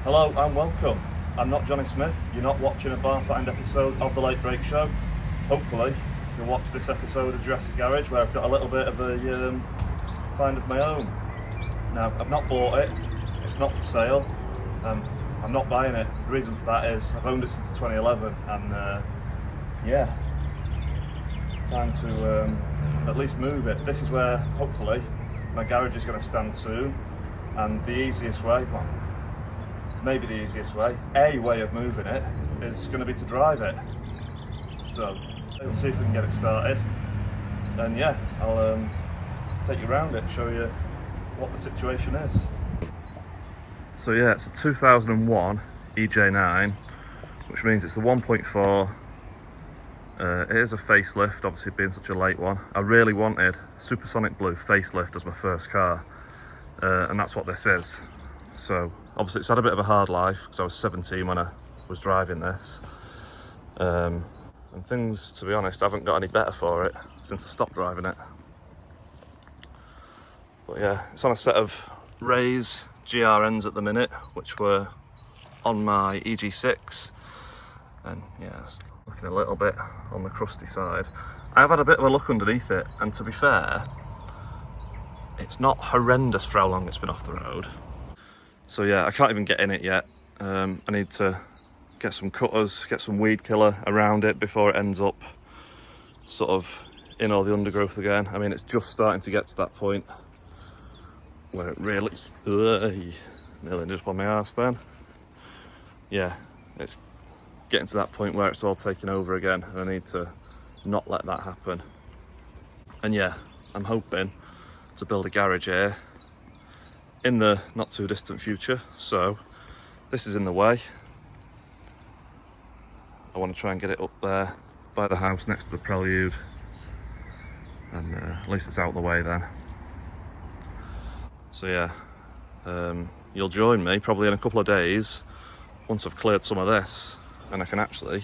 Hello and welcome. I'm not Johnny Smith. You're not watching a bar-find episode of The Late Break Show. Hopefully you'll watch this episode of Jurassic Garage where I've got a little bit of a find of my own. Now, I've not bought it. It's not for sale. I'm not buying it. The reason for that is I've owned it since 2011 and yeah, it's time to at least move it. This is where hopefully my garage is going to stand soon, and the easiest way, well, maybe the easiest way, a way of moving it is going to be to drive it. So let's see if we can get it started, and yeah, I'll take you around it, show you what the situation is. So yeah, it's a 2001 EJ9, which means it's the 1.4. It is a facelift, obviously being such a late one. I really wanted supersonic blue facelift as my first car, and that's what this is. So obviously it's had a bit of a hard life because I was 17 when I was driving this, and things, to be honest, haven't got any better for it since I stopped driving it. But yeah, it's on a set of Ray's GRNs at the minute, which were on my EG6, and yeah, it's looking a little bit on the crusty side. I've had a bit of a look underneath it, and to be fair, it's not horrendous for how long it's been off the road. So yeah, I can't even get in it yet. I need to get some cutters, get some weed killer around it before it ends up sort of in all the undergrowth again. I mean, it's just starting to get to that point where it really, nearly just on my arse then. Yeah, it's getting to that point where it's all taking over again, and I need to not let that happen. And yeah, I'm hoping to build a garage here in the not too distant future, so this is in the way. I want to try and get it up there by the house next to the Prelude, and at least it's out of the way then. So yeah, you'll join me probably in a couple of days once I've cleared some of this and I can actually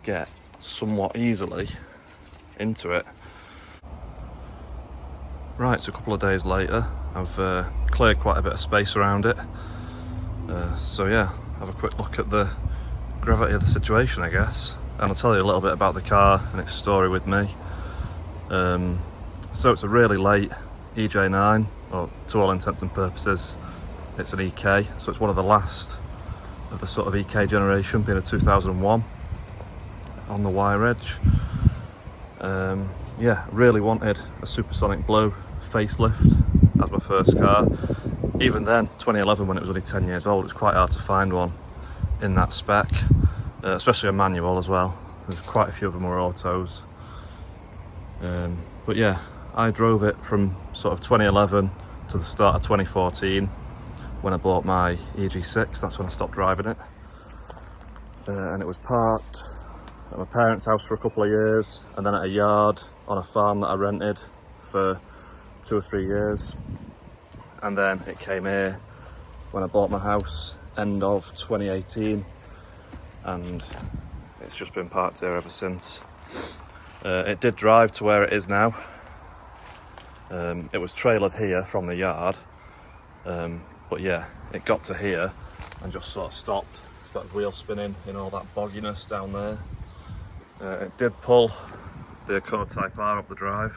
get somewhat easily into it. Right, so a couple of days later, I've cleared quite a bit of space around it. So yeah, have a quick look at the gravity of the situation, I guess. And I'll tell you a little bit about the car and its story with me. So it's a really late EJ9, or to all intents and purposes, it's an EK. So it's one of the last of the sort of EK generation, being a 2001 on the wire edge. Yeah, really wanted a supersonic blue facelift as my first car. Even then, 2011, when it was only 10 years old, it was quite hard to find one in that spec, especially a manual as well. There's quite a few of them were autos. But yeah, I drove it from sort of 2011 to the start of 2014 when I bought my EG6. That's when I stopped driving it. And it was parked at my parents' house for a couple of years, and then at a yard on a farm that I rented for 2 or 3 years. And then it came here when I bought my house end of 2018, and it's just been parked here ever since. It did drive to where it is now. It was trailered here from the yard, but yeah, it got to here and just sort of stopped, started wheel spinning in all that bogginess down there. It did pull the Accord Type R up the drive.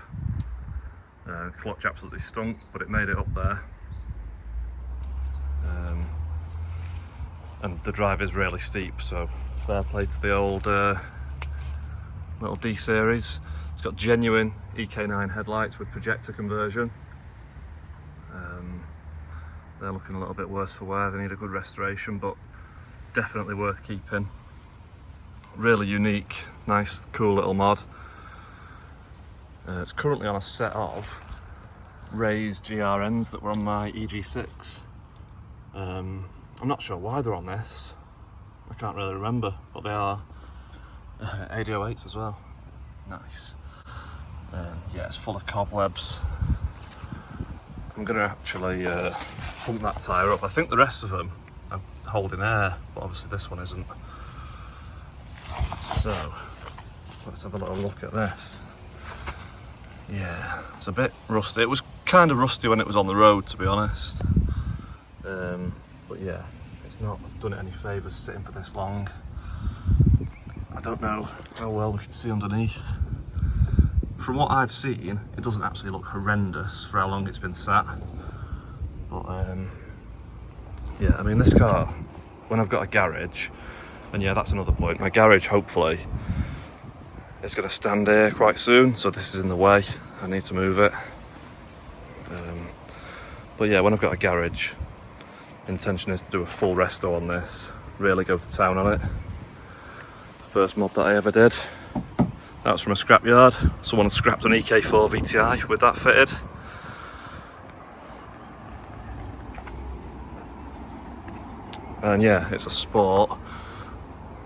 Clutch absolutely stunk, but it made it up there. And the drive is really steep, so fair play to the old little D series. It's got genuine EK9 headlights with projector conversion. They're looking a little bit worse for wear. They need a good restoration, but definitely worth keeping. Really unique, nice, cool little mod. It's currently on a set of Ray's GRNs that were on my EG6. I'm not sure why they're on this. I can't really remember, but they are AD08s as well. Nice. Yeah, it's full of cobwebs. I'm going to actually pump that tyre up. I think the rest of them are holding air, but obviously this one isn't. So, let's have a little look at this. Yeah, it's a bit rusty. It was kind of rusty when it was on the road, to be honest. But yeah, it's not done it any favours sitting for this long. I don't know how well we can see underneath. From what I've seen, it doesn't actually look horrendous for how long it's been sat. But yeah, I mean, this car, when I've got a garage, and yeah, that's another point, my garage hopefully is going to stand here quite soon, so this is in the way, I need to move it. But yeah, when I've got a garage, intention is to do a full resto on this, really go to town on it. First mod that I ever did, that was from a scrapyard. Someone had scrapped an EK4 VTI with that fitted. And yeah, it's a sport.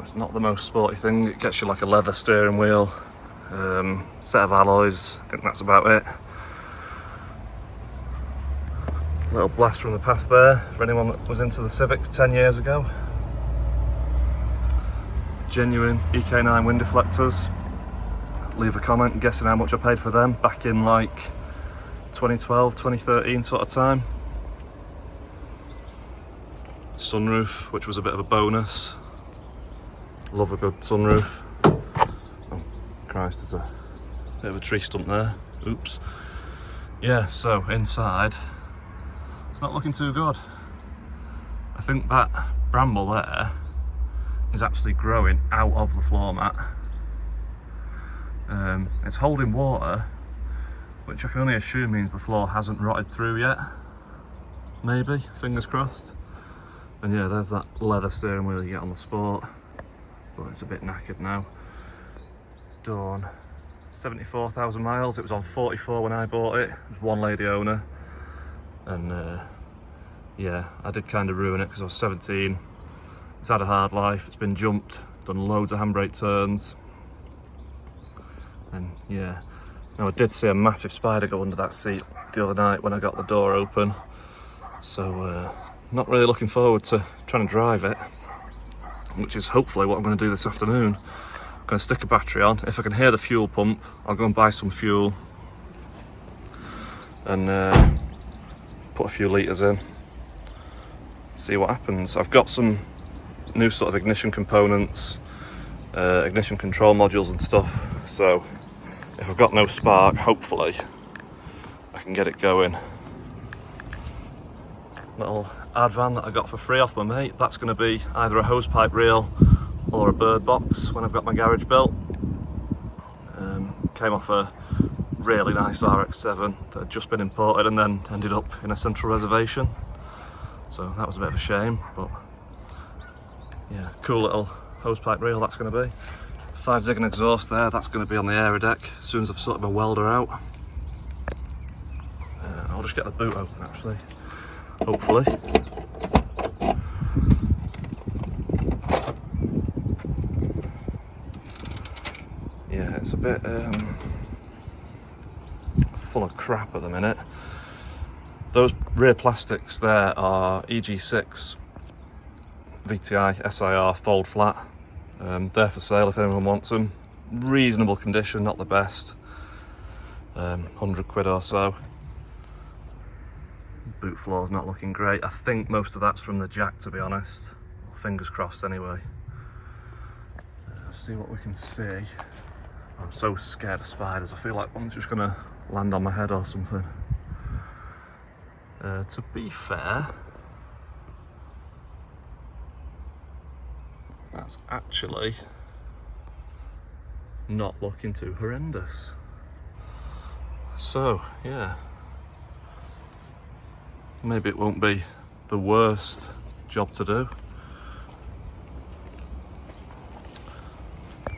It's not the most sporty thing. It gets you like a leather steering wheel, set of alloys, I think that's about it. Little blast from the past there, for anyone that was into the Civics 10 years ago. Genuine EK9 wind deflectors. Leave a comment guessing how much I paid for them back in like 2012, 2013 sort of time. Sunroof, which was a bit of a bonus. Love a good sunroof. Oh Christ, there's a bit of a tree stump there. Oops. Yeah, so inside, it's not looking too good. I think that bramble there is actually growing out of the floor mat. It's holding water, which I can only assume means the floor hasn't rotted through yet. Maybe, fingers crossed. And yeah, there's that leather steering wheel you get on the Sport, but it's a bit knackered now. It's done 74,000 miles. It was on 44 when I bought it. It was one lady owner. And yeah, I did kind of ruin it because I was 17. It's had a hard life, it's been jumped, done loads of handbrake turns. And yeah, now I did see a massive spider go under that seat the other night when I got the door open. So not really looking forward to trying to drive it, which is hopefully what I'm going to do this afternoon. I'm going to stick a battery on. If I can hear the fuel pump, I'll go and buy some fuel and put a few litres in, see what happens. I've got some new sort of ignition components, ignition control modules and stuff, so if I've got no spark, hopefully I can get it going. Little ad van that I got for free off my mate, that's going to be either a hosepipe reel or a bird box when I've got my garage built. Came off a really nice RX-7 that had just been imported and then ended up in a central reservation, so that was a bit of a shame, but yeah, cool little hosepipe reel that's going to be. 5 zigging exhaust there, that's going to be on the aerodeck as soon as I've sorted my welder out. I'll just get the boot open actually, hopefully. Yeah, it's a bit full of crap at the minute. Those rear plastics there are EG6 VTI SIR fold flat. They're for sale if anyone wants them. Reasonable condition, not the best. 100 quid or so. Boot floor's not looking great. I think most of that's from the jack, to be honest. Fingers crossed anyway. Let's see what we can see. I'm so scared of spiders. I feel like one's just gonna land on my head or something. To be fair, that's actually not looking too horrendous. So, yeah. Maybe it won't be the worst job to do.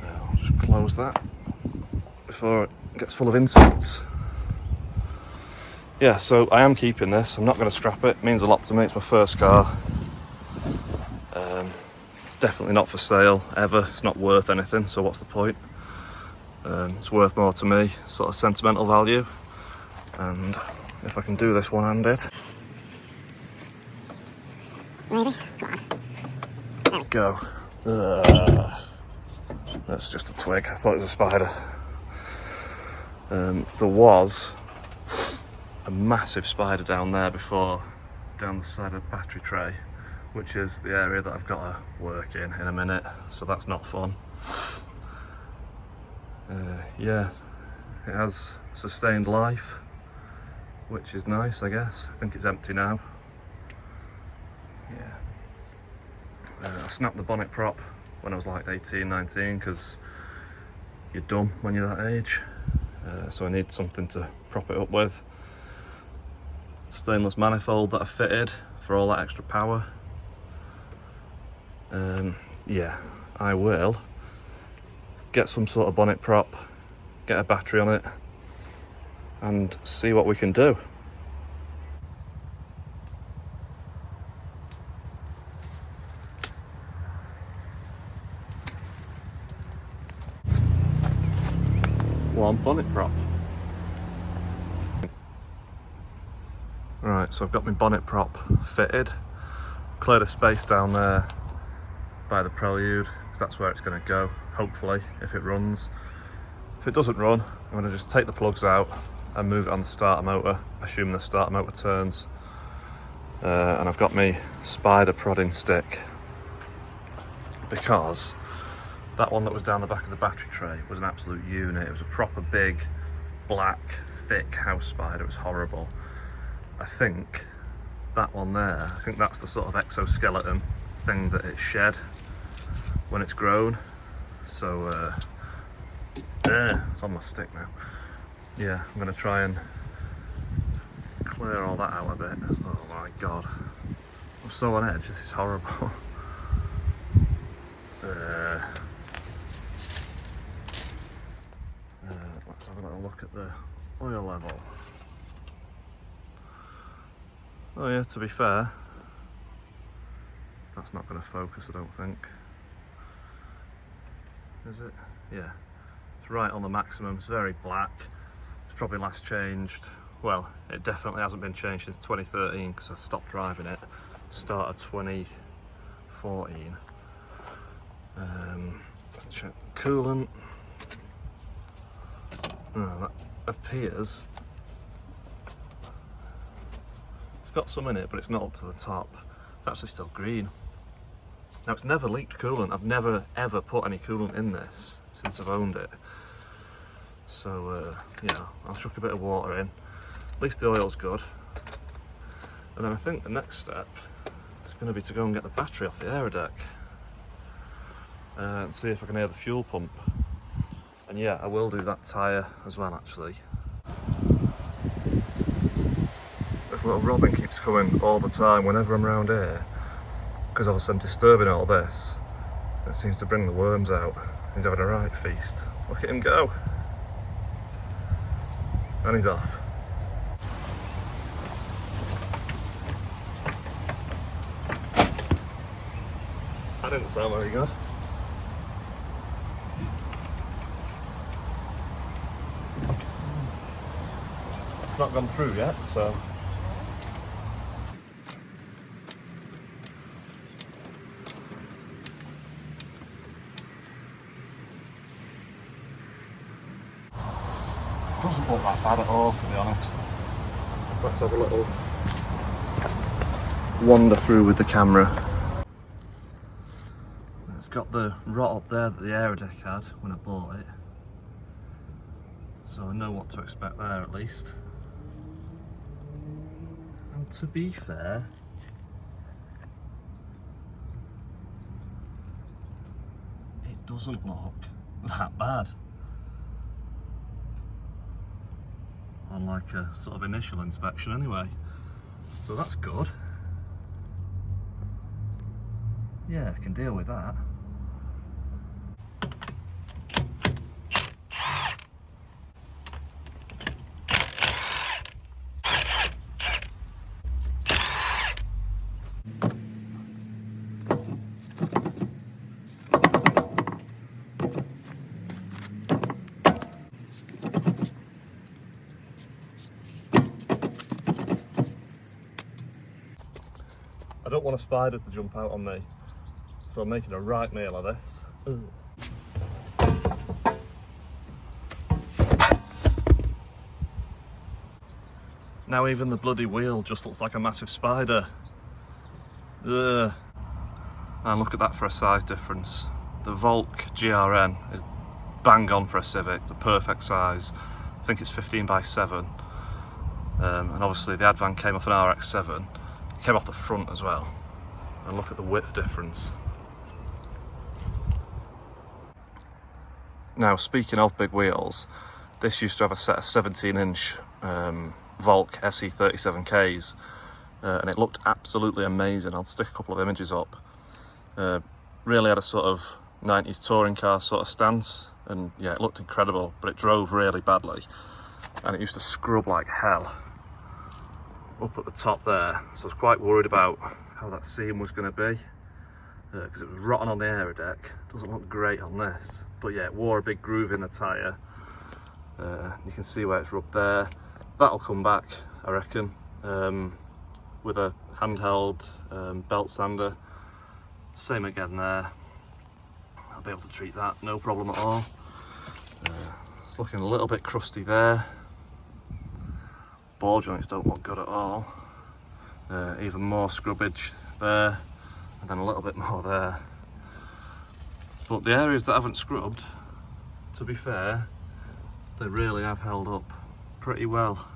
I'll just close that before it gets full of insects. Yeah, so I am keeping this. I'm not going to scrap it. It means a lot to me. It's my first car. It's definitely not for sale, ever. It's not worth anything, so what's the point? It's worth more to me, sort of sentimental value. And if I can do this one-handed. Ready? Go on. Go. That's just a twig. I thought it was a spider. There was a massive spider down there before, down the side of the battery tray. which is the area that I've got to work in a minute, so that's not fun. Yeah, it has sustained life, which is nice, I guess. I think it's empty now. Yeah. I snapped the bonnet prop when I was like 18, 19, because you're dumb when you're that age. So I need something to prop it up with. Stainless manifold that I fitted for all that extra power. Yeah, I will get some sort of bonnet prop, get a battery on it, and see what we can do. One bonnet prop. Right, so I've got my bonnet prop fitted, cleared a space down there by the prelude, because that's where it's going to go, hopefully, if it runs. If it doesn't run, I'm going to just take the plugs out and move it on the starter motor, assuming the starter motor turns. And I've got my spider prodding stick, because that one that was down the back of the battery tray was an absolute unit. It was a proper big, black, thick house spider. It was horrible. I think that one there, I think that's the sort of exoskeleton thing that it shed when it's grown. So, it's on my stick now. Yeah, I'm going to try and clear all that out a bit. Oh my god. I'm so on edge, this is horrible. Let's have a little look at the oil level. Oh yeah, to be fair, that's not going to focus, I don't think. Is it? Yeah. It's right on the maximum. It's very black. It's probably last changed. Well, it definitely hasn't been changed since 2013 because I stopped driving it. Start of 2014. Let's check coolant. Oh, that appears it's got some in it, but it's not up to the top. It's actually still green. Now, it's never leaked coolant. I've never ever put any coolant in this since I've owned it. So yeah, I'll chuck a bit of water in. At least the oil's good. And then I think the next step is going to be to go and get the battery off the aerodeck and see if I can hear the fuel pump. And yeah, I will do that tyre as well, actually. This little robin keeps coming all the time whenever I'm around here, because obviously I'm disturbing all this. It seems to bring the worms out. He's having a right feast. Look at him go. And he's off. That didn't sound very good. It's not gone through yet, so. Doesn't look that bad at all, to be honest. Let's have a little wander through with the camera. It's got the rot up there that the aerodeck had when I bought it, so I know what to expect there at least. And to be fair, it doesn't look that bad. On like a sort of initial inspection anyway, so that's good. Yeah, I can deal with that. I don't want a spider to jump out on me, so I'm making a right meal of this. Ooh. Now even the bloody wheel just looks like a massive spider. Ugh. And look at that for a size difference. The Volk GRN is bang on for a Civic, the perfect size. I think it's 15 by 7. And obviously the Advan came off an RX-7. It came off the front as well. And look at the width difference. Now, speaking of big wheels, this used to have a set of 17-inch Volk SE37Ks, and it looked absolutely amazing. I'll stick a couple of images up. Really had a sort of 90s touring car sort of stance, and yeah, it looked incredible, but it drove really badly, and it used to scrub like hell up at the top there, so I was quite worried about how that seam was going to be, because it was rotten on the aero deck. Doesn't look great on this, but yeah, it wore a big groove in the tyre. You can see where it's rubbed there. That'll come back, I reckon, with a handheld belt sander. Same again there. I'll be able to treat that, no problem at all. It's looking a little bit crusty there. Ball joints don't look good at all. Even more scrubbage there, and then a little bit more there. But the areas that haven't scrubbed, to be fair, they really have held up pretty well.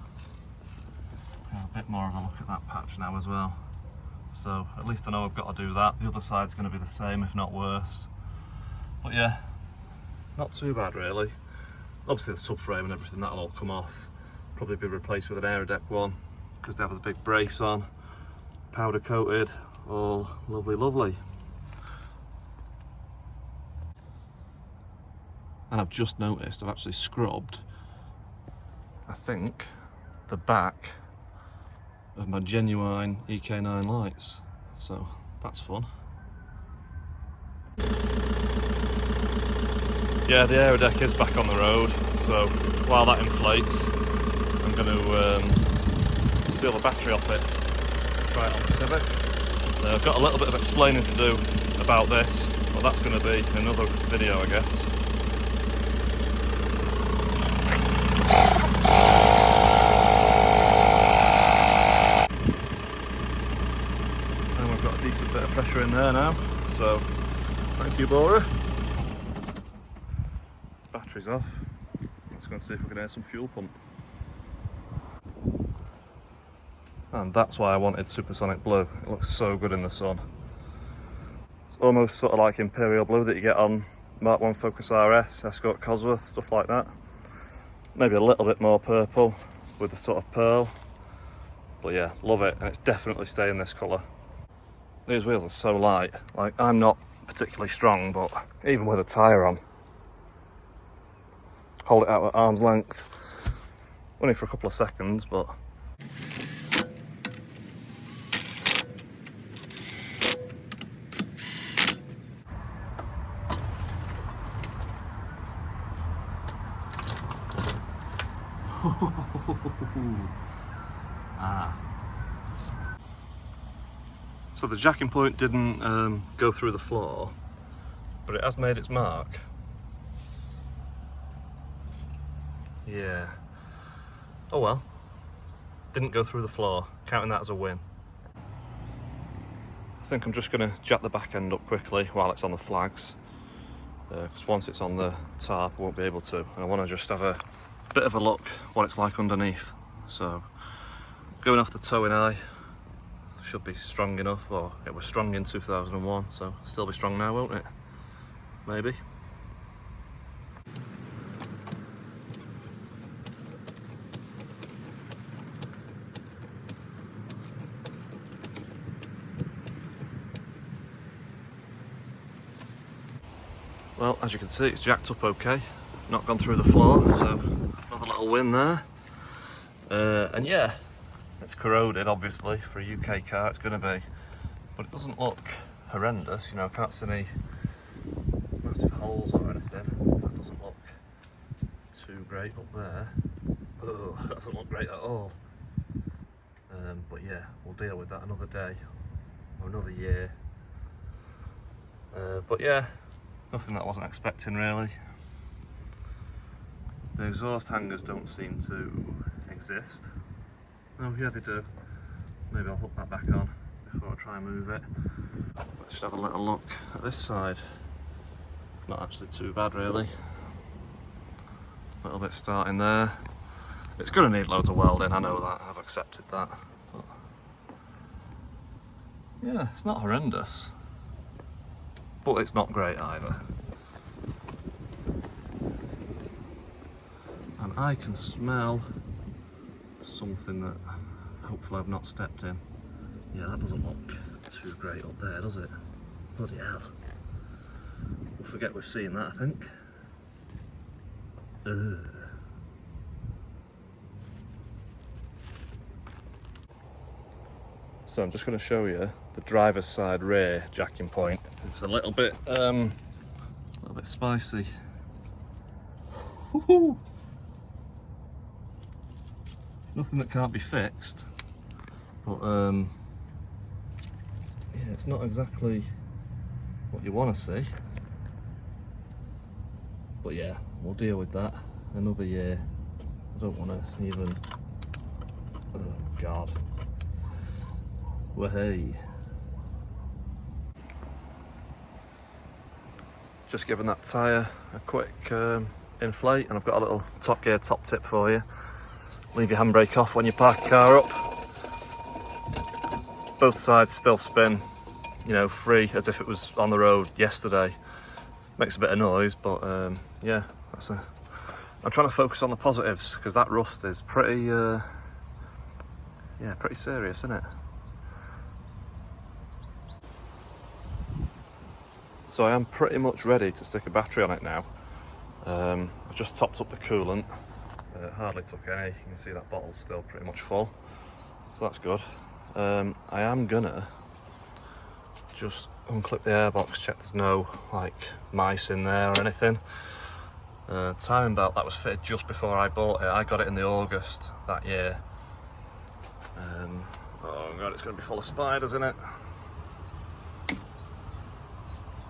A bit more of a look at that patch now as well. So at least I know I've got to do that. The other side's going to be the same, if not worse. But yeah, not too bad really. Obviously the subframe and everything, that'll all come off. Probably be replaced with an aero deck one, because they have the big brace on. Powder coated, all lovely, lovely. And I've just noticed I've actually scrubbed, I think, the back of my genuine EK9 lights, so that's fun. Yeah, the aero deck is back on the road, so while that inflates, I'm going to steal the battery off it and try it on the Civic. I've got a little bit of explaining to do about this, but that's going to be another video, I guess. And we've got a decent bit of pressure in there now, so thank you, Bora. Battery's off. Let's go and see if we can hear some fuel pump. And that's why I wanted supersonic blue. It looks so good in the sun. It's almost sort of like Imperial blue that you get on Mark 1 Focus RS, Escort Cosworth, stuff like that. Maybe a little bit more purple with the sort of pearl. But yeah, love it, and it's definitely staying this colour. These wheels are so light. Like, I'm not particularly strong, but even with a tyre on, hold it out at arm's length. Only for a couple of seconds, but so the jacking point didn't go through the floor, but it has made its mark. Yeah. Oh well. Didn't go through the floor. Counting that as a win. I think I'm just going to jack the back end up quickly while it's on the flags. Because once it's on the tarp, I won't be able to. And I want to just have a bit of a look what it's like underneath. So, going off the towing eye, should be strong enough. Or it was strong in 2001, so still be strong now, won't it? Maybe. Well, as you can see, it's jacked up okay, not gone through the floor, so another little win there. And yeah, it's corroded, obviously, for a UK car it's going to be, but it doesn't look horrendous, you know, I can't see any massive holes or anything. That doesn't look too great up there. Oh, that doesn't look great at all. But yeah, we'll deal with that another day, or another year. But yeah, nothing that I wasn't expecting really. The exhaust hangers don't seem to exist. Oh yeah, they do. Maybe I'll hook that back on if before I try and move it. Let's have a little look at this side. Not actually too bad really. A little bit starting there. It's going to need loads of welding, I know that, I've accepted that. But yeah, it's not horrendous. But it's not great either. And I can smell something that hopefully I've not stepped in. Yeah, that doesn't look too great up there, does it? Bloody hell. We'll forget we've seen that, I think. Ugh. So I'm just going to show you the driver's side rear jacking point. It's a little bit spicy. Woohoo! Nothing that can't be fixed, but yeah, it's not exactly what you want to see. But yeah, we'll deal with that another year. I don't want to even. Oh God. Well, hey. Just giving that tyre a quick inflate, and I've got a little Top Gear top tip for you. Leave your handbrake off when you park your car up. Both sides still spin, you know, free as if it was on the road yesterday. Makes a bit of noise, but yeah, I'm trying to focus on the positives because that rust is pretty, yeah, pretty serious, isn't it? So I am pretty much ready to stick a battery on it now. I've just topped up the coolant. Hardly took any. You can see that bottle's still pretty much full, so that's good. I am gonna just unclip the airbox, check there's no like mice in there or anything. Timing belt that was fitted just before I bought it. I got it in the August that year. Oh God, it's gonna be full of spiders in it.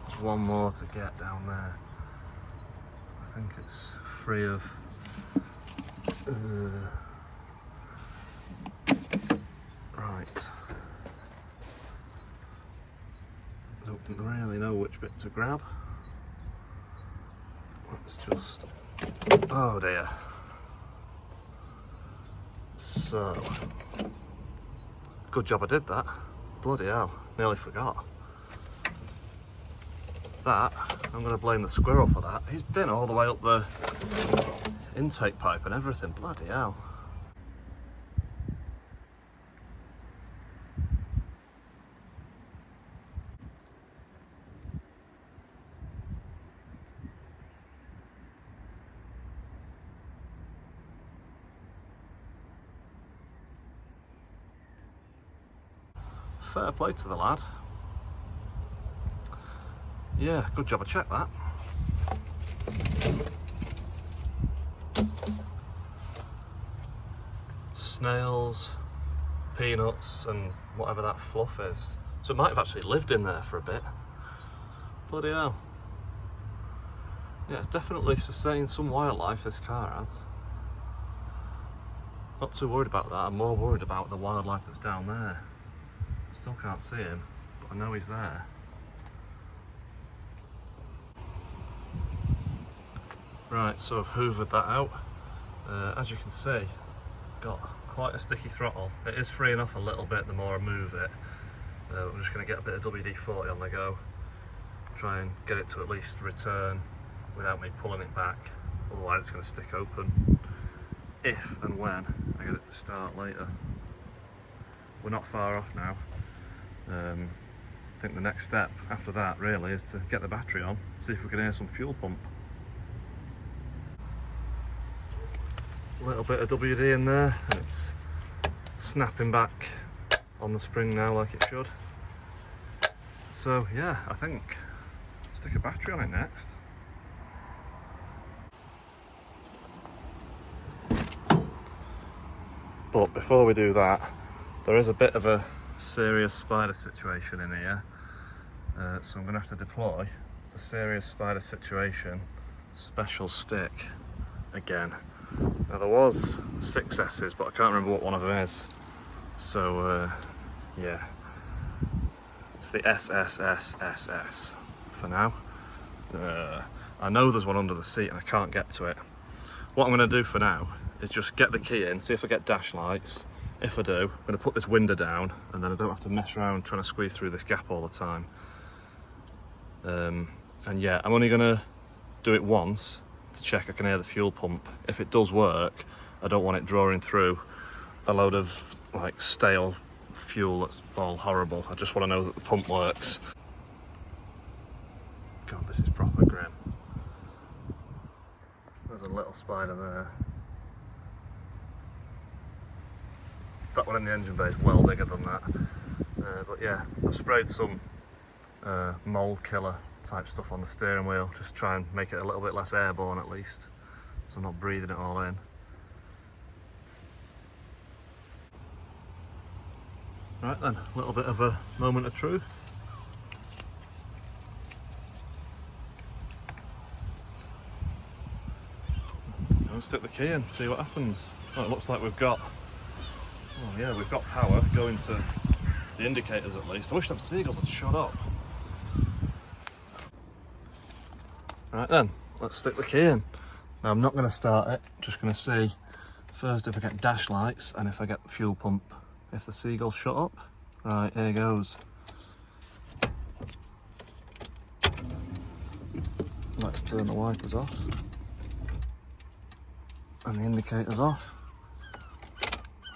There's one more to get down there. I think it's free of right. Don't really know which bit to grab. Let's just. Oh dear. So, good job I did that. Bloody hell, nearly forgot. That, I'm going to blame the squirrel for that. He's been all the way up the intake pipe and everything. Bloody hell. Fair play to the lad. Yeah, good job I checked that. Snails, peanuts and whatever that fluff is. So it might have actually lived in there for a bit. Bloody hell. Yeah, it's definitely sustained some wildlife, this car has. Not too worried about that, I'm more worried about the wildlife that's down there. Still can't see him, but I know he's there. Right, so I've hoovered that out. As you can see, got quite a sticky throttle. It is freeing off a little bit the more I move it. I'm just going to get a bit of WD-40 on the go. Try and get it to at least return without me pulling it back. Otherwise it's going to stick open if and when I get it to start later. We're not far off now. I think the next step after that really is to get the battery on, see if we can hear some fuel pump. A little bit of WD in there and it's snapping back on the spring now like it should. So yeah, I think stick a battery on it next. But before we do that, there is a bit of a serious spider situation in here, so I'm going to have to deploy the serious spider situation special stick again. Now there was 6 S's, but I can't remember what one of them is, so yeah, It's the SSSSS for now. I know there's one under the seat and I can't get to it. What I'm going to do for now is just get the key in, see if I get dash lights. If I do, I'm going to put this window down and then I don't have to mess around trying to squeeze through this gap all the time. And yeah, I'm only going to do it once to check I can hear the fuel pump. If it does work, I don't want it drawing through a load of like stale fuel that's all horrible. I just want to know that the pump works. God, this is proper grim. There's a little spider there. That one in the engine bay is well bigger than that. But yeah, I've sprayed some mold killer type stuff on the steering wheel, just try and make it a little bit less airborne at least, so I'm not breathing it all in. Right then, a little bit of a moment of truth. I'll stick the key in, see what happens. Well, it looks like we've got, oh yeah, we've got power going to the indicators at least. I wish them seagulls had shut up. Right then, let's stick the key in. Now I'm not going to start it, just going to see first if I get dash lights and if I get the fuel pump. If the seagulls shut up. Right, here goes. Let's turn the wipers off. And the indicators off.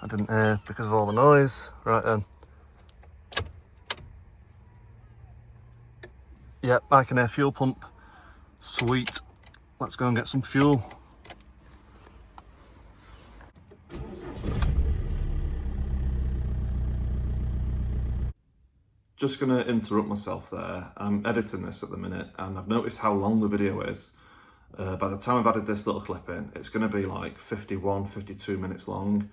I didn't hear because of all the noise. Right then. Yep, I can hear fuel pump. Sweet. Let's go and get some fuel. Just going to interrupt myself there. I'm editing this at the minute and I've noticed how long the video is. By the time I've added this little clip in, it's going to be like 51, 52 minutes long.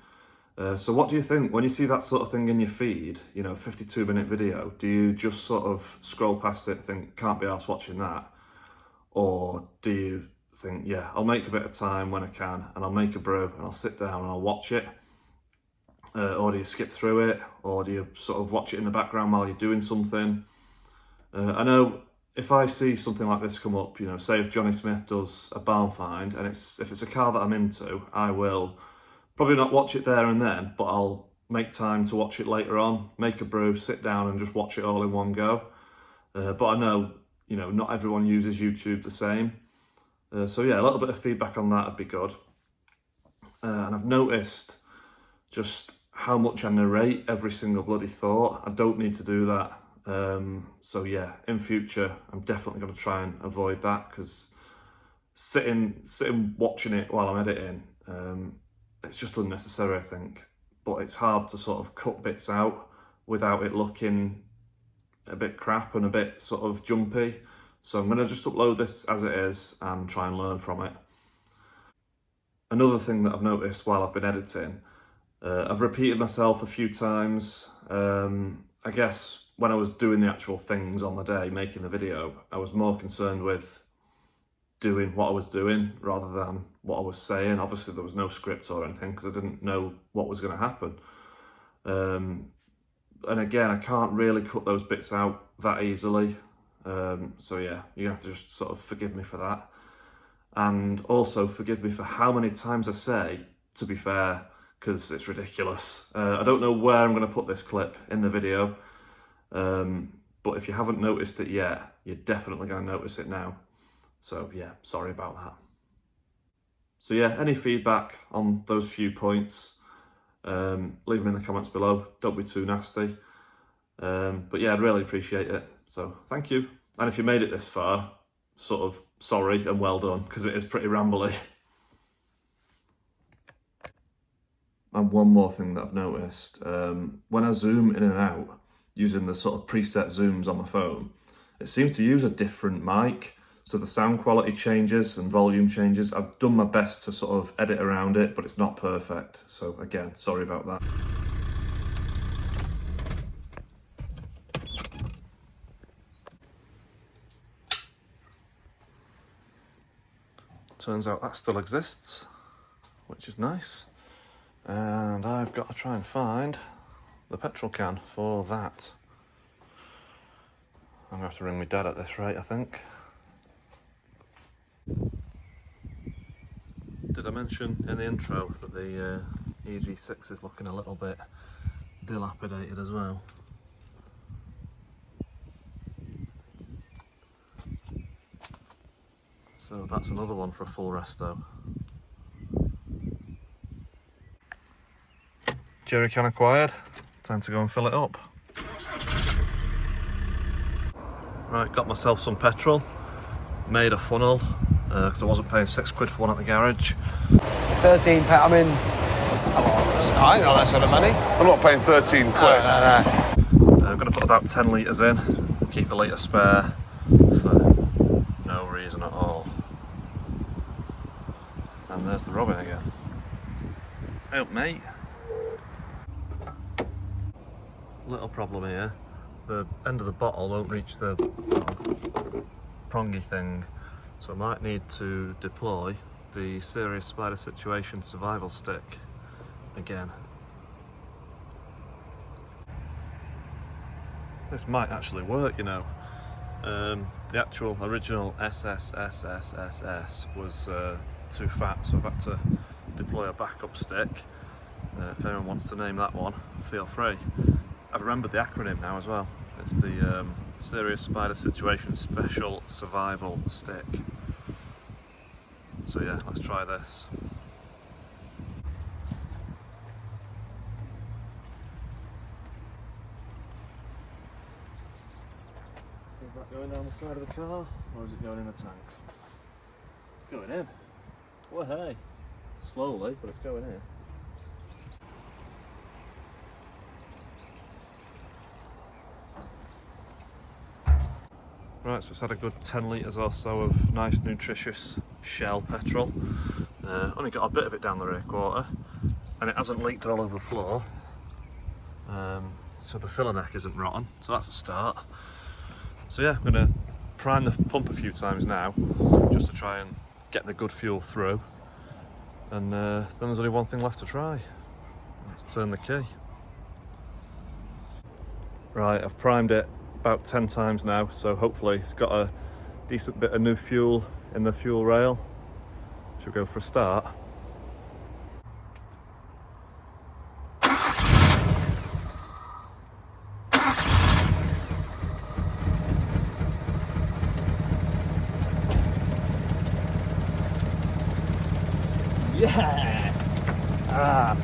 So what do you think when you see that sort of thing in your feed, you know, 52-minute video? Do you just sort of scroll past it, think, can't be arsed watching that? Or do you think, yeah, I'll make a bit of time when I can and I'll make a brew and I'll sit down and I'll watch it? Or do you skip through it? Or do you sort of watch it in the background while you're doing something? I know if I see something like this come up, you know, say if Johnny Smith does a barn find and if it's a car that I'm into, I will probably not watch it there and then, but I'll make time to watch it later on, make a brew, sit down and just watch it all in one go. But I know, you know, not everyone uses YouTube the same. So yeah, a little bit of feedback on that would be good. And I've noticed just how much I narrate every single bloody thought. I don't need to do that. So yeah, in future, I'm definitely going to try and avoid that because sitting watching it while I'm editing, it's just unnecessary, I think. But it's hard to sort of cut bits out without it looking a bit crap and a bit sort of jumpy. So I'm going to just upload this as it is and try and learn from it. Another thing that I've noticed while I've been editing, I've repeated myself a few times. I guess when I was doing the actual things on the day, making the video, I was more concerned with doing what I was doing rather than what I was saying. Obviously there was no script or anything because I didn't know what was going to happen. And again, I can't really cut those bits out that easily. So yeah, you have to just sort of forgive me for that. And also forgive me for how many times I say, to be fair, because it's ridiculous. I don't know where I'm going to put this clip in the video, but if you haven't noticed it yet, you're definitely going to notice it now. So yeah, sorry about that. So yeah, any feedback on those few points, leave them in the comments below. Don't be too nasty. But yeah, I'd really appreciate it. So thank you. And if you made it this far, sort of sorry and well done, because it is pretty rambly. And one more thing that I've noticed, when I zoom in and out using the sort of preset zooms on my phone, it seems to use a different mic. So the sound quality changes and volume changes. I've done my best to sort of edit around it, but it's not perfect. So again, sorry about that. Turns out that still exists, which is nice. And I've got to try and find the petrol can for that. I'm going to have to ring my dad at this rate, I think. Did I mention in the intro that the EJ6 is looking a little bit dilapidated as well? So that's another one for a full resto. Jerry can acquired. Time to go and fill it up. Right, got myself some petrol. Made a funnel because I wasn't paying £6 for one at the garage. £13. I mean, come on, I ain't got that sort of money. I'm not paying 13 quid. No. I'm going to put about 10 litres in, keep a litre spare for no reason at all. And there's the robin again. Hey up, mate. Little problem here, the end of the bottle won't reach the prongy thing, so I might need to deploy the serious spider situation survival stick again. This might actually work, you know. The actual original SSSSSS was too fat, so I've had to deploy a backup stick. If anyone wants to name that one, feel free. I've remembered the acronym now as well. It's the Serious Spider Situation Special Survival Stick. So yeah, let's try this. Is that going down the side of the car, or is it going in the tank? It's going in. Well, hey. Slowly, but it's going in. Right, so it's had a good 10 litres or so of nice nutritious Shell petrol. Only got a bit of it down the rear quarter, and it hasn't leaked all over the floor. So the filler neck isn't rotten, so that's a start. So yeah, I'm going to prime the pump a few times now, just to try and get the good fuel through. And then there's only one thing left to try. Let's turn the key. Right, I've primed it about 10 times now, so hopefully it's got a decent bit of new fuel in the fuel rail. Should we go for a start? Yeah! Ah!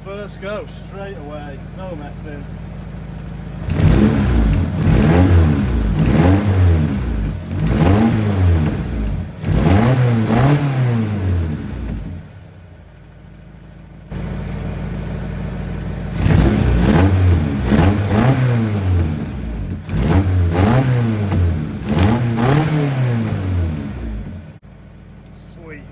First go, straight away, no messing. Sweet.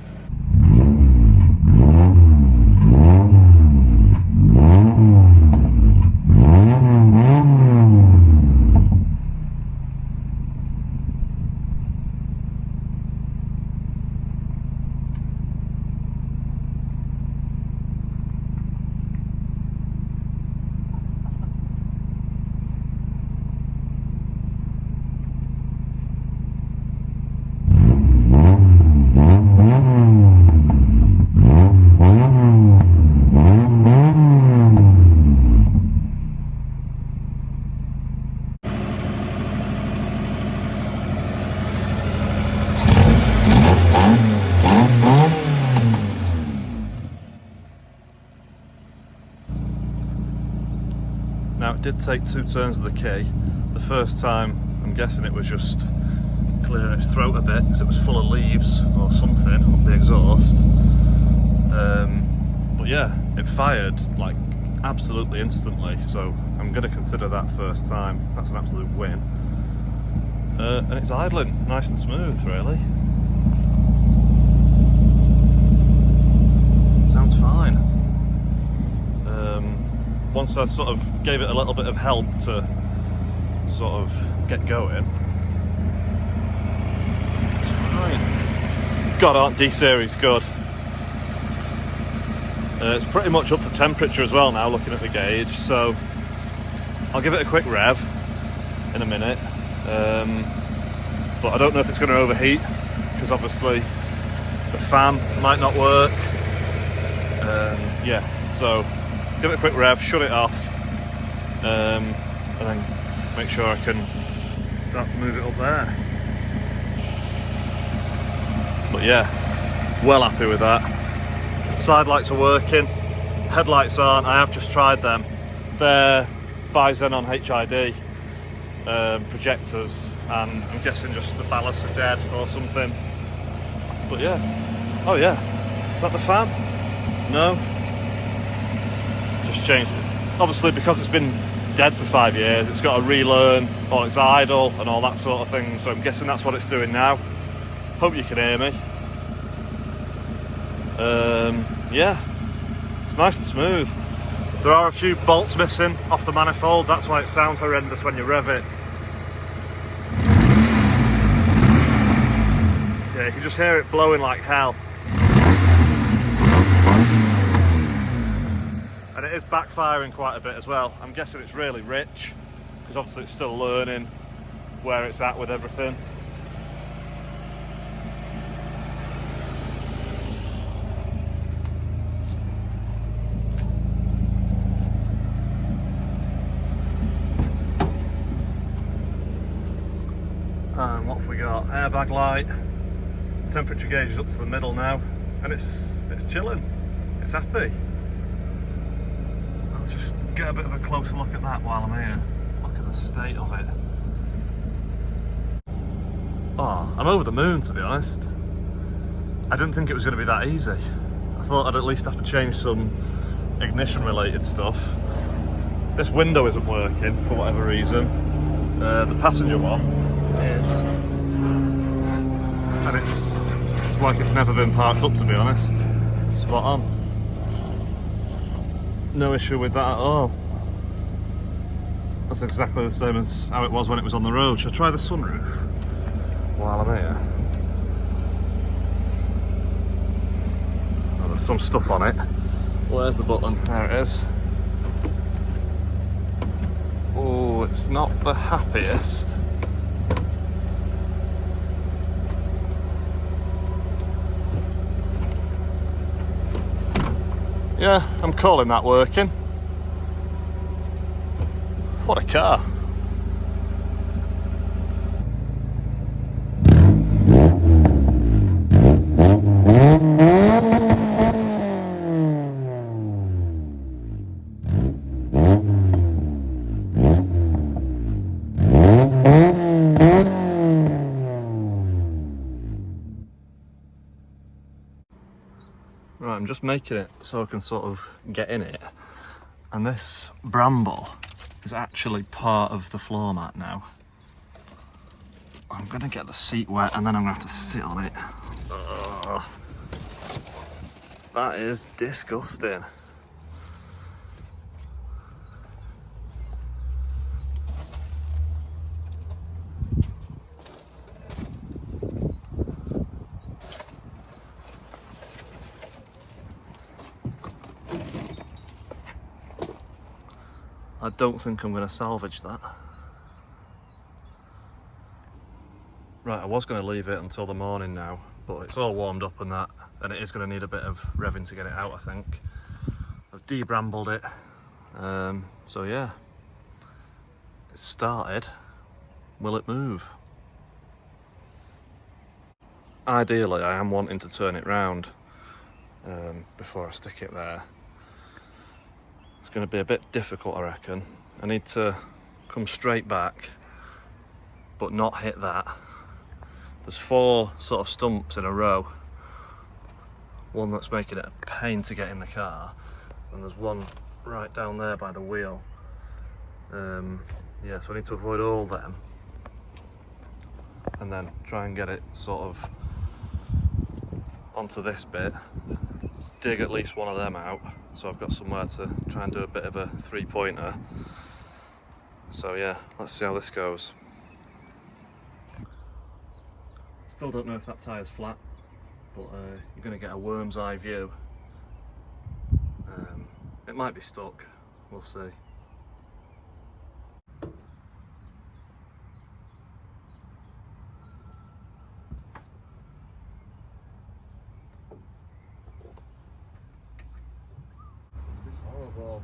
Now it did take 2 turns of the key, the first time, I'm guessing it was just clearing its throat a bit because it was full of leaves or something up the exhaust. But yeah, it fired like absolutely instantly, so I'm going to consider that first time. That's an absolute win. And it's idling nice and smooth, really. Sounds fine. Once I sort of gave it a little bit of help to sort of get going, it's fine. God, aren't D-Series good? It's pretty much up to temperature as well now, looking at the gauge, so I'll give it a quick rev in a minute. But I don't know if it's going to overheat, because obviously the fan might not work. Yeah, so give it a quick rev, shut it off, and then make sure I can start to move it up there. But yeah, well happy with that. Side lights are working, headlights aren't. I have just tried them. They're by Xenon HID projectors, and I'm guessing just the ballasts are dead or something. But yeah, oh yeah, is that the fan? No, just changed it. Obviously, because it's been dead for 5 years, it's got to relearn all its idle and all that sort of thing, so I'm guessing that's what it's doing now. Hope you can hear me. Yeah, it's nice and smooth. There are a few bolts missing off the manifold, that's why it sounds horrendous when you rev it. Yeah, you can just hear it blowing like hell. And it is backfiring quite a bit as well. I'm guessing it's really rich, because obviously it's still learning where it's at with everything. And what have we got? Airbag light. Temperature gauge is up to the middle now, and it's chilling. It's happy. Let's just get a bit of a closer look at that while I'm here. Look at the state of it. Oh, I'm over the moon, to be honest. I didn't think it was going to be that easy. I thought I'd at least have to change some ignition related stuff. This window isn't working for whatever reason. The passenger one is, and it's like it's never been parked up, to be honest. Spot on. No issue with that at all. That's exactly the same as how it was when it was on the road. Should I try the sunroof while I'm here? Oh, there's some stuff on it. Where's the button? There it is. Oh, it's not the happiest. Yeah, I'm calling that working. What a car. Right, I'm just making it so I can sort of get in it. And this bramble is actually part of the floor mat now. I'm gonna get the seat wet and then I'm gonna have to sit on it. Ugh. That is disgusting. I don't think I'm going to salvage that. Right, I was going to leave it until the morning now, but it's all warmed up and that, and it is going to need a bit of revving to get it out, I think. I've de-brambled it, so yeah. It's started. Will it move? Ideally, I am wanting to turn it round before I stick it there. It's going to be a bit difficult, I reckon. I need to come straight back but not hit that. There's 4 sort of stumps in a row. One that's making it a pain to get in the car, and there's one right down there by the wheel. Yeah, so I need to avoid all them, and then try and get it sort of onto this bit, dig at least one of them out, so I've got somewhere to try and do a bit of a 3-pointer. So yeah, let's see how this goes. Still don't know if that tyre's flat, but you're going to get a worm's eye view. It might be stuck, we'll see. This is horrible.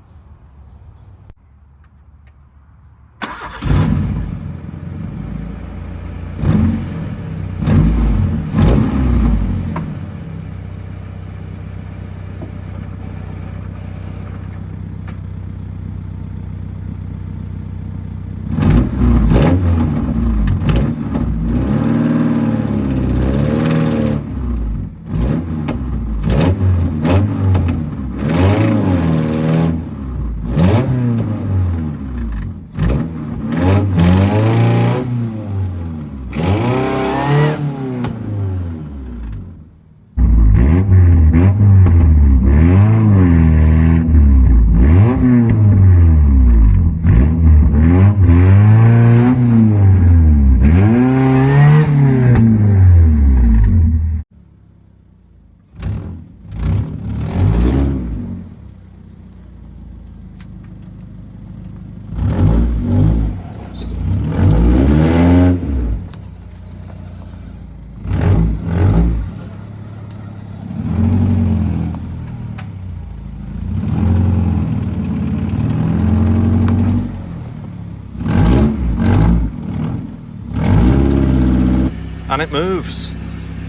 And it moves.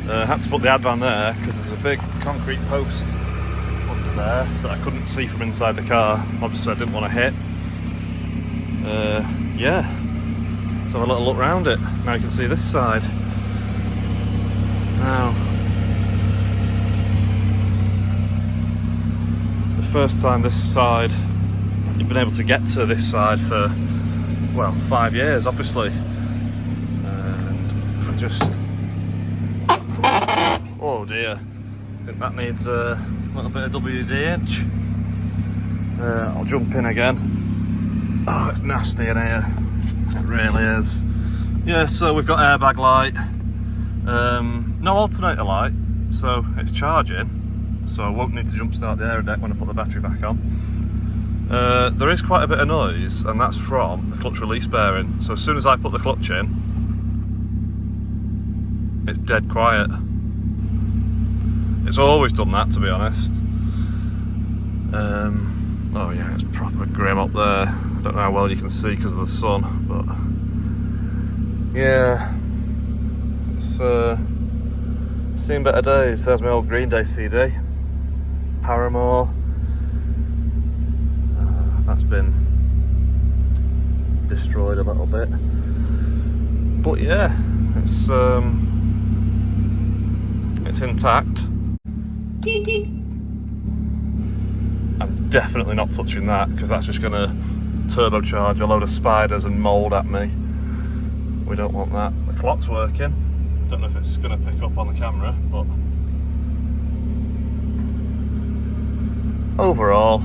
I had to put the Advan there because there's a big concrete post under there that I couldn't see from inside the car. Obviously I didn't want to hit. Yeah, so have a little look round it. Now you can see this side. Now, it's the first time this side, you've been able to get to this side for, well, 5 years obviously. And if I just, oh dear, I think that needs a little bit of WD-inch. I'll jump in again. Oh, it's nasty in here. It really is. Yeah, so we've got airbag light. No alternator light, so it's charging. So I won't need to jump start the air deck when I put the battery back on. There is quite a bit of noise, and that's from the clutch release bearing. So as soon as I put the clutch in, it's dead quiet. It's always done that, to be honest. Oh yeah, it's proper grim up there. I don't know how well you can see because of the sun, but yeah, it's seen better days. There's my old Green Day CD, Paramore. That's been destroyed a little bit, but yeah, it's intact. I'm definitely not touching that because that's just going to turbocharge a load of spiders and mould at me. We don't want that. The clock's working. Don't know if it's going to pick up on the camera, but overall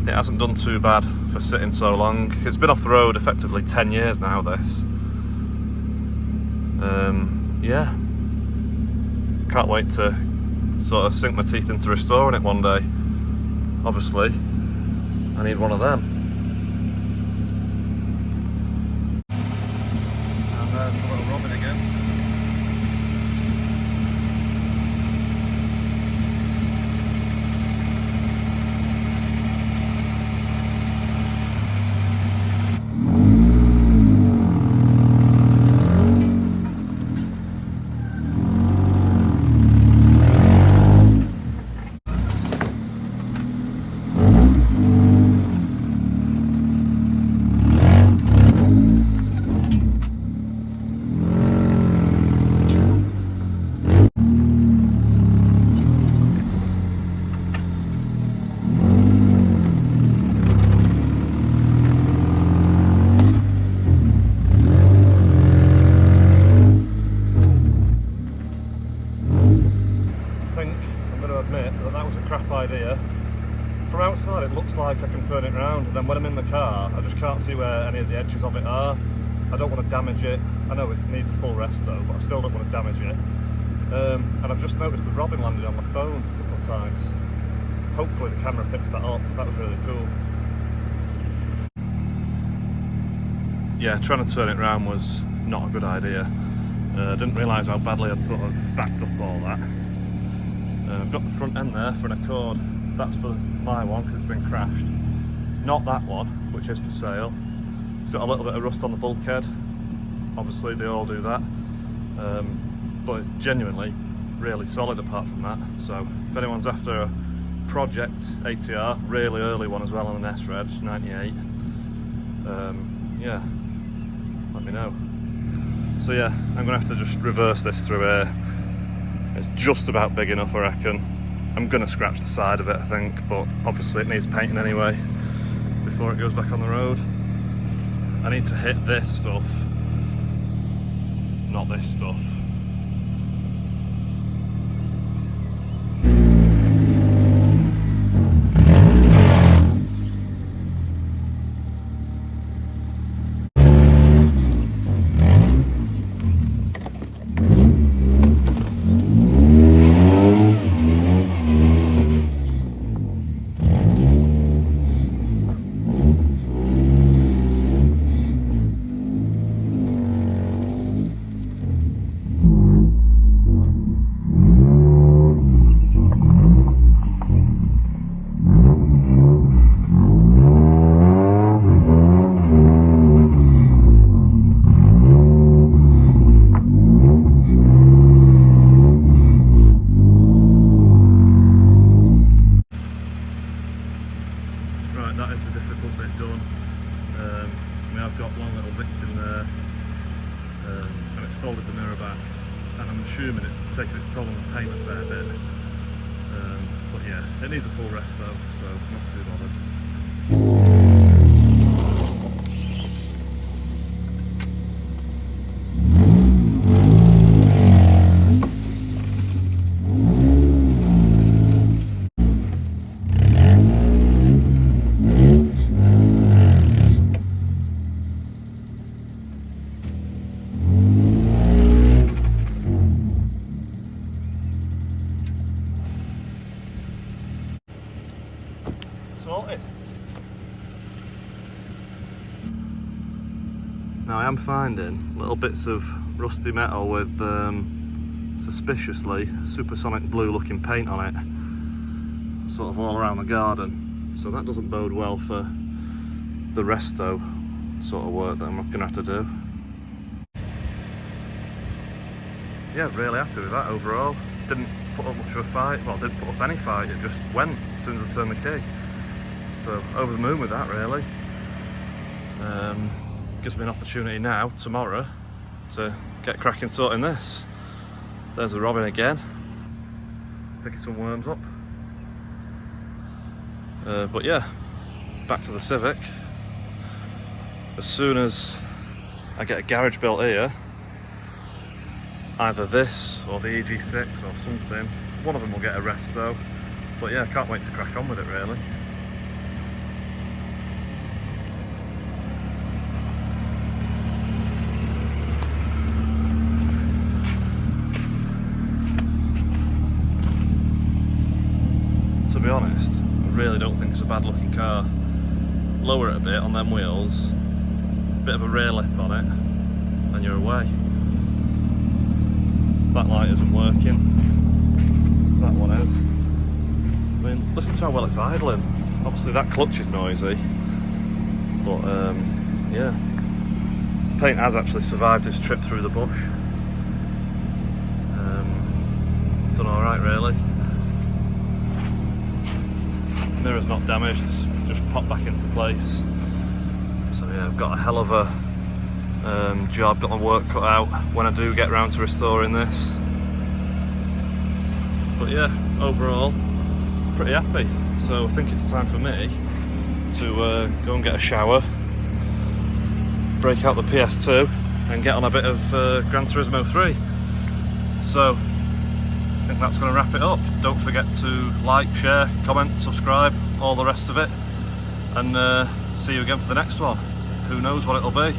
it hasn't done too bad for sitting so long. It's been off the road effectively 10 years now, this. Yeah, can't wait to sort of sink my teeth into restoring it one day. Obviously, I need one of them. And there's the little Robin again. crap idea. From outside it looks like I can turn it around, and then when I'm in the car I just can't see where any of the edges of it are. I don't want to damage it. I know it needs a full resto, but I still don't want to damage it. And I've just noticed the robin landed on my phone a couple of times. Hopefully the camera picks that up. That was really cool. Yeah, trying to turn it around was not a good idea. Didn't realise how badly I'd sort of backed up all that. I've got the front end there for an Accord. That's for my one because it's been crashed. Not that one, which is for sale. It's got a little bit of rust on the bulkhead. Obviously they all do that. But it's genuinely really solid apart from that. So if anyone's after a project ATR, really early one as well on an S-Reg, 98, yeah, let me know. So yeah, I'm gonna have to just reverse this through here. It's just about big enough, I reckon. I'm gonna scratch the side of it, I think, but obviously it needs painting anyway before it goes back on the road. I need to hit this stuff, not this stuff. That is the difficult bit done. I mean, I've got one little victim there, and it's folded the mirror back, and I'm assuming it's taken its toll on the paint a fair bit. But yeah, it needs a full resto, so not too bothered. Sorted. Now I am finding little bits of rusty metal with suspiciously supersonic blue looking paint on it, sort of all around the garden, so that doesn't bode well for the resto sort of work that I'm going to have to do. Yeah, really happy with that overall. Didn't put up much of a fight, well, didn't put up any fight, it just went as soon as I turned the key. So over the moon with that, really. Gives me an opportunity now, tomorrow, to get cracking sorting this. There's the robin again, picking some worms up. But yeah, back to the Civic. As soon as I get a garage built here, either this or the EG6 or something, one of them will get a resto. But yeah, I can't wait to crack on with it, really. To be honest, I really don't think it's a bad looking car. Lower it a bit on them wheels, bit of a rear lip on it, and you're away. That light isn't working, that one is. I mean, listen to how well it's idling. Obviously that clutch is noisy, but yeah. Paint has actually survived its trip through the bush. It's done alright, really. Mirror's not damaged, it's just popped back into place. So yeah, I've got a hell of a job, got my work cut out when I do get round to restoring this. But yeah, overall, pretty happy. So I think it's time for me to go and get a shower, break out the PS2 and get on a bit of Gran Turismo 3. So think that's going to wrap it up. Don't forget to like, share, comment, subscribe, all the rest of it, and see you again for the next one. Who knows what it'll be.